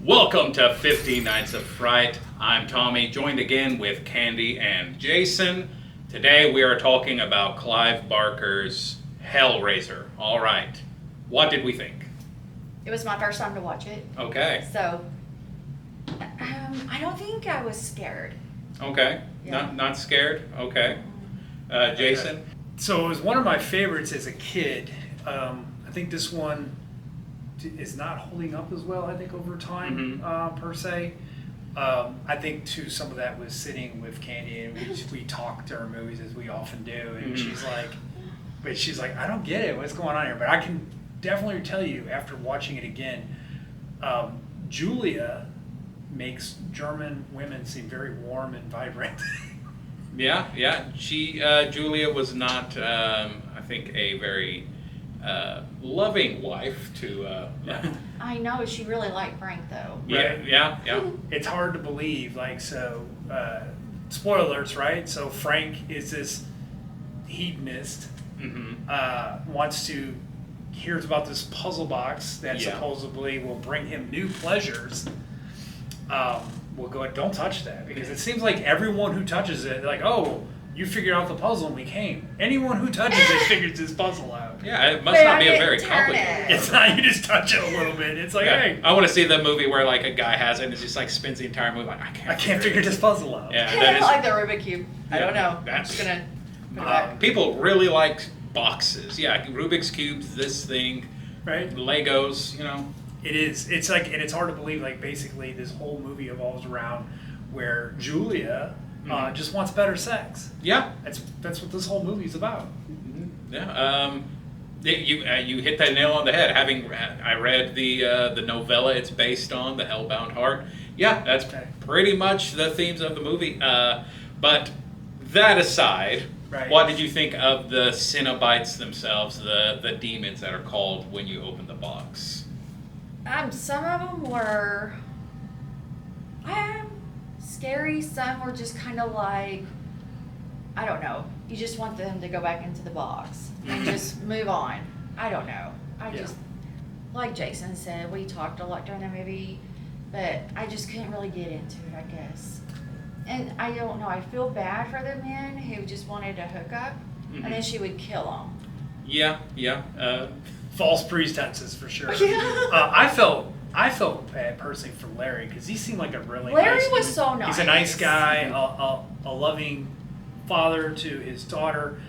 Welcome to 50 Nights of Fright. I'm Tommy, joined again with Candy and Jason. Today we are talking about Clive Barker's Hellraiser. All right, what did we think? It was my first time to watch it. Okay. So, I don't think I was scared. Okay. Yeah. Not scared? Okay. Jason? So it was one of my favorites as a kid. I think this one is not holding up as well, I think, over time, per se. I think, too, some of that was sitting with Candy, and we talked during movies, as we often do, and she's like, I don't get it, what's going on here? But I can definitely tell you, after watching it again, Julia makes German women seem very warm and vibrant. Yeah. Julia was not, I think, a very loving wife to. I know, she really liked Frank, though. Yeah. It's hard to believe, spoiler alerts, right? So Frank is this hedonist, hears about this puzzle box that supposedly will bring him new pleasures. We'll go ahead, don't touch that, because it seems like everyone who touches it, like, oh, you figured out the puzzle and we came. Anyone who touches it figures this puzzle out. Yeah, it must not be a very complicated. It's not, you just touch it a little bit. It's like, hey. I want to see the movie where like a guy has it and it's just like spins the entire movie. Like, I can't figure this puzzle out. Yeah, I like the Rubik's Cube. I don't know. I'm just going to put it back. People really like boxes. Yeah, Rubik's Cubes, this thing. Right. Legos, you know. It is. It's like, and it's hard to believe, like, basically this whole movie evolves around where Julia just wants better sex. Yeah. That's what this whole movie's about. Yeah. You hit that nail on the head. I read the novella it's based on, The Hellbound Heart. Yeah, that's pretty much the themes of the movie. But that aside, what did you think of the Cenobites themselves, the demons that are called when you open the box? Some of them were scary. Some were just kind of like, I don't know. You just want them to go back into the box and just move on. I don't know. Just, like Jason said, we talked a lot during the movie, but I just couldn't really get into it, I guess. And I don't know. I feel bad for the men who just wanted to hook up, and then she would kill them. Yeah. False pretenses, for sure. I felt bad personally for Larry, because he seemed like a really Larry was so nice. He's a nice guy, a loving father to his daughter.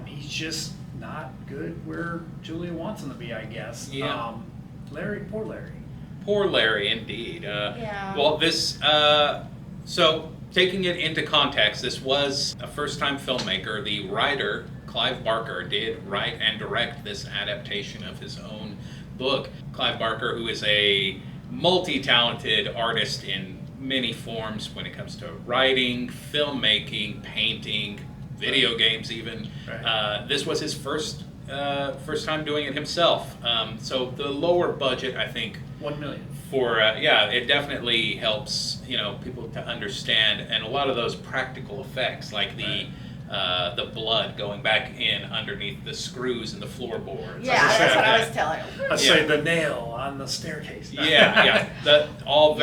He's just not good where Julia wants him to be, I guess. Yeah. Poor Larry. Poor Larry, indeed. Well, this, so taking it into context, this was a first-time filmmaker. The writer, Clive Barker, did write and direct this adaptation of his own book. Clive Barker, who is a multi-talented artist in many forms when it comes to writing, filmmaking, painting, video games even. This was his first time doing it himself. So the lower budget, I think, $1 million. It definitely helps, people to understand, and a lot of those practical effects, like the blood going back in underneath the screws in the floorboards. Yeah, that's what I was telling him. Let's say the nail on the staircase. All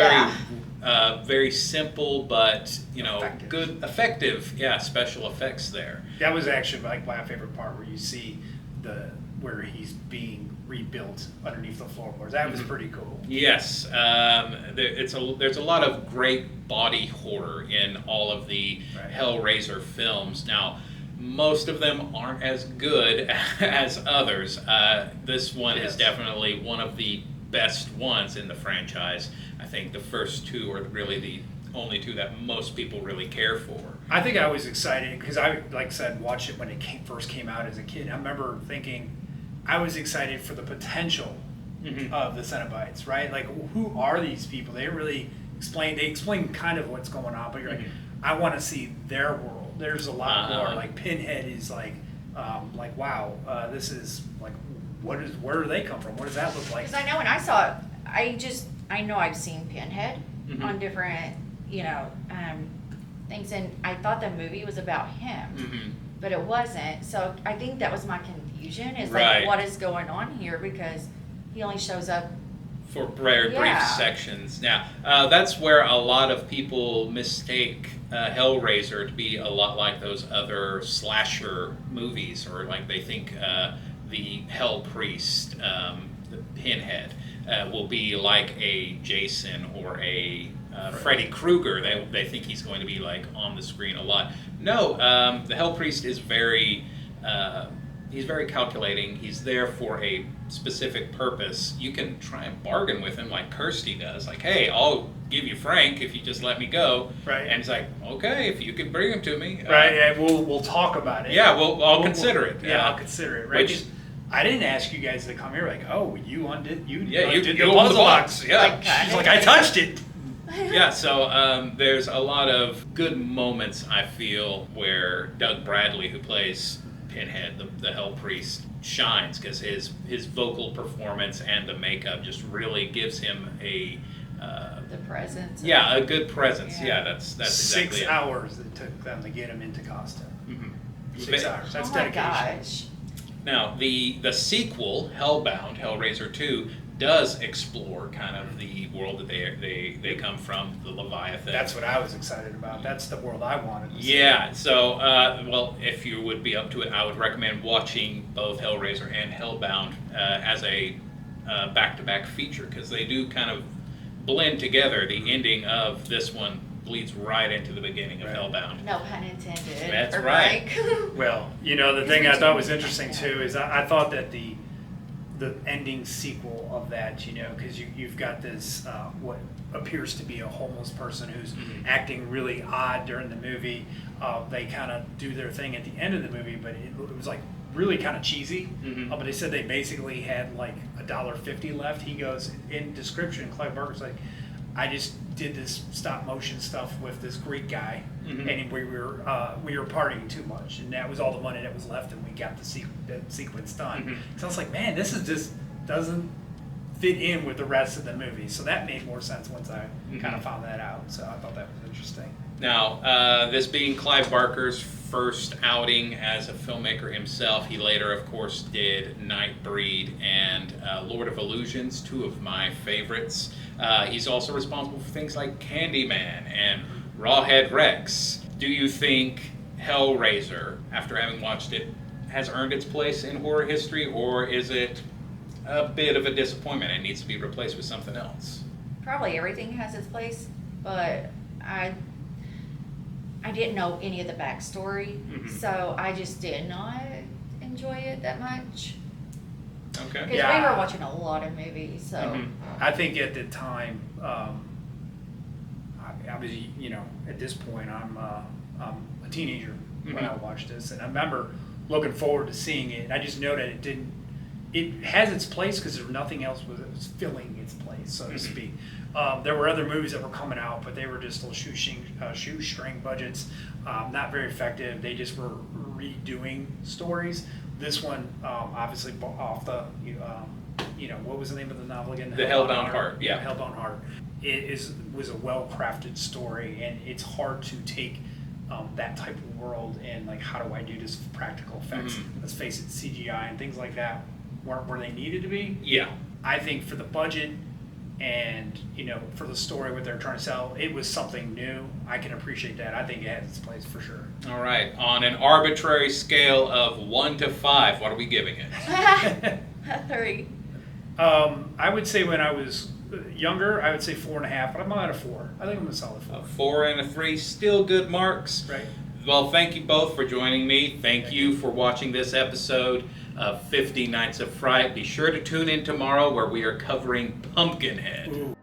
very simple, but effective. Yeah, special effects there. That was actually like my favorite part, where you see where he's being rebuilt underneath the floorboards. That was pretty cool. Yes, there's a lot of great body horror in all of the Hellraiser films. Now, most of them aren't as good as others. This one is definitely one of the best ones in the franchise. I think the first two are really the only two that most people really care for. I think I was excited because I, like I said, watched it when it first came out as a kid. I remember thinking I was excited for the potential of the Cenobites, right? Like, who are these people? They really explain kind of what's going on, but you're like, I want to see their world. There's a lot more. Like, Pinhead is like wow, this is like, where do they come from? What does that look like? Because I know when I saw it, I know I've seen Pinhead on different, things, and I thought the movie was about him, but it wasn't. So I think that was my confusion. Is like, what is going on here? Because he only shows up For very brief sections. Now, that's where a lot of people mistake Hellraiser to be a lot like those other slasher movies, or like they think the Hell Priest, the Pinhead, will be like a Jason or a Freddy Krueger. They think he's going to be like on the screen a lot. No, the Hell Priest is very he's very calculating. He's there for a specific purpose. You can try and bargain with him like Kirsty does. Like, hey, I'll give you Frank if you just let me go. Right. And it's like, okay, if you can bring him to me. Right, and we'll talk about it. Yeah, I'll consider it. Yeah, I'll consider it. Right. Which, I didn't ask you guys to come here. Like, oh, you undid the puzzle box. Yeah. She's like, I touched it. Yeah, so there's a lot of good moments, I feel, where Doug Bradley, who plays Pinhead, the Hell Priest, shines because his vocal performance and the makeup just really gives him a the presence. Yeah, a good presence. Yeah, that's exactly 6 hours it took them to get him into costume. Mm-hmm. 6 hours. That's dedication. Gosh. Now the sequel, Hellbound, Hellraiser 2, does explore kind of the world that they come from, the Leviathan. That's what I was excited about. That's the world I wanted to see. Yeah, so, well, if you would be up to it, I would recommend watching both Hellraiser and Hellbound as a back-to-back feature, because they do kind of blend together. The ending of this one bleeds right into the beginning of Hellbound. No pun intended. That's right. Well, the thing I thought was interesting, too, is I thought that the ending sequel of that, because you've got this what appears to be a homeless person who's acting really odd during the movie. They kind of do their thing at the end of the movie, but it was like really kind of cheesy. But they said they basically had like $1.50 left. He goes in description, Clive Barker's like, I just did this stop motion stuff with this Greek guy, and we were partying too much, and that was all the money that was left, and we got the sequence done. So I was like, man, this is just doesn't fit in with the rest of the movie. So that made more sense once I kind of found that out. So I thought that was interesting. Now, this being Clive Barker's first outing as a filmmaker himself, he later, of course, did Nightbreed and Lord of Illusions, two of my favorites. He's also responsible for things like Candyman and Rawhead Rex. Do you think Hellraiser, after having watched it, has earned its place in horror history, or is it a bit of a disappointment and needs to be replaced with something else? Probably everything has its place, but I didn't know any of the backstory, so I just did not enjoy it that much. Okay. Because we were watching a lot of movies, so. I think at the time, I was, at this point, I'm a teenager when I watched this, and I remember looking forward to seeing it. I just know that it has its place because there was nothing else was filling its place, so to speak. There were other movies that were coming out, but they were just little shoestring budgets, not very effective. They just were redoing stories. This one, obviously, off the, what was the name of the novel again? The Hellbound Heart. Yeah, Hellbound Heart. It was a well-crafted story, and it's hard to take that type of world and like, how do I do this with practical effects? Let's face it, CGI and things like that weren't where they needed to be. Yeah. I think for the budget and for the story, what they're trying to sell, it was something new. I can appreciate that. I think it has its place for sure. All right. On an arbitrary scale of 1 to 5, what are we giving it? 3. I would say when I was younger, I would say 4.5, but I'm not at a 4. I think I'm a solid 4. A 4 and a 3, still good marks. Right. Well, thank you both for joining me. Thank you for watching this episode of 50 Nights of Fright. Be sure to tune in tomorrow where we are covering Pumpkinhead. Ooh.